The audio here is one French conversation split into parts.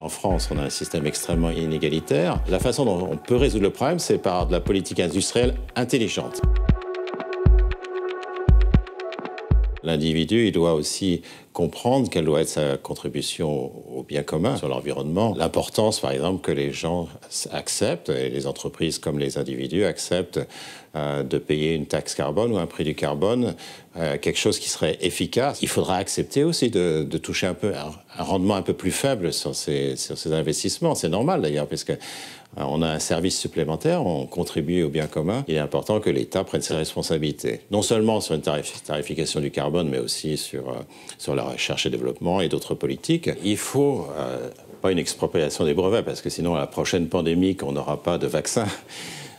En France, on a un système extrêmement inégalitaire. La façon dont on peut résoudre le problème, c'est par de la politique industrielle intelligente. L'individu, il doit aussi comprendre quelle doit être sa contribution au bien commun, sur l'environnement. L'importance, par exemple, que les gens acceptent, et les entreprises comme les individus acceptent de payer une taxe carbone ou un prix du carbone, quelque chose qui serait efficace. Il faudra accepter aussi de toucher un peu un rendement un peu plus faible sur ces investissements. C'est normal d'ailleurs, parce que on a un service supplémentaire, on contribue au bien commun. Il est important que l'État prenne ses responsabilités. Non seulement sur une tarification du carbone, mais aussi sur la recherche et développement et d'autres politiques. Il faut pas une expropriation des brevets, parce que sinon, à la prochaine pandémie, on n'aura pas de vaccin.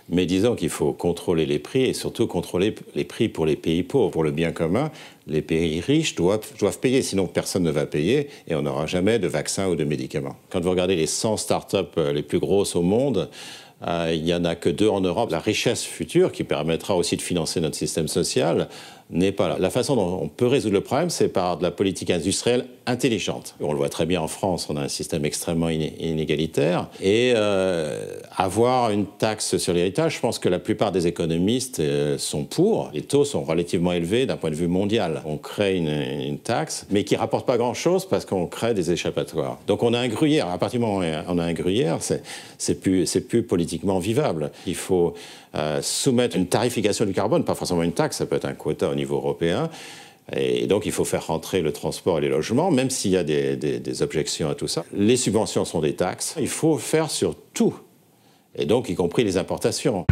Mais disons qu'il faut contrôler les prix et surtout contrôler les prix pour les pays pauvres. Pour le bien commun, les pays riches doivent payer, sinon personne ne va payer et on n'aura jamais de vaccin ou de médicaments. Quand vous regardez les 100 start-up les plus grosses au monde, il n'y en a que 2 en Europe. La richesse future, qui permettra aussi de financer notre système social, n'est pas là. La façon dont on peut résoudre le problème, c'est par de la politique industrielle intelligente. On le voit très bien en France, on a un système extrêmement inégalitaire. Et avoir une taxe sur l'héritage, je pense que la plupart des économistes sont pour. Les taux sont relativement élevés d'un point de vue mondial. On crée une taxe, mais qui ne rapporte pas grand-chose parce qu'on crée des échappatoires. Donc on a un gruyère. À partir du moment où on a un gruyère, c'est plus politiquement vivable. Il faut soumettre une tarification du carbone, pas forcément une taxe, ça peut être un quota au niveau européen. Et donc, il faut faire rentrer le transport et les logements, même s'il y a des objections à tout ça. Les subventions sont des taxes. Il faut faire sur tout, et donc y compris les importations.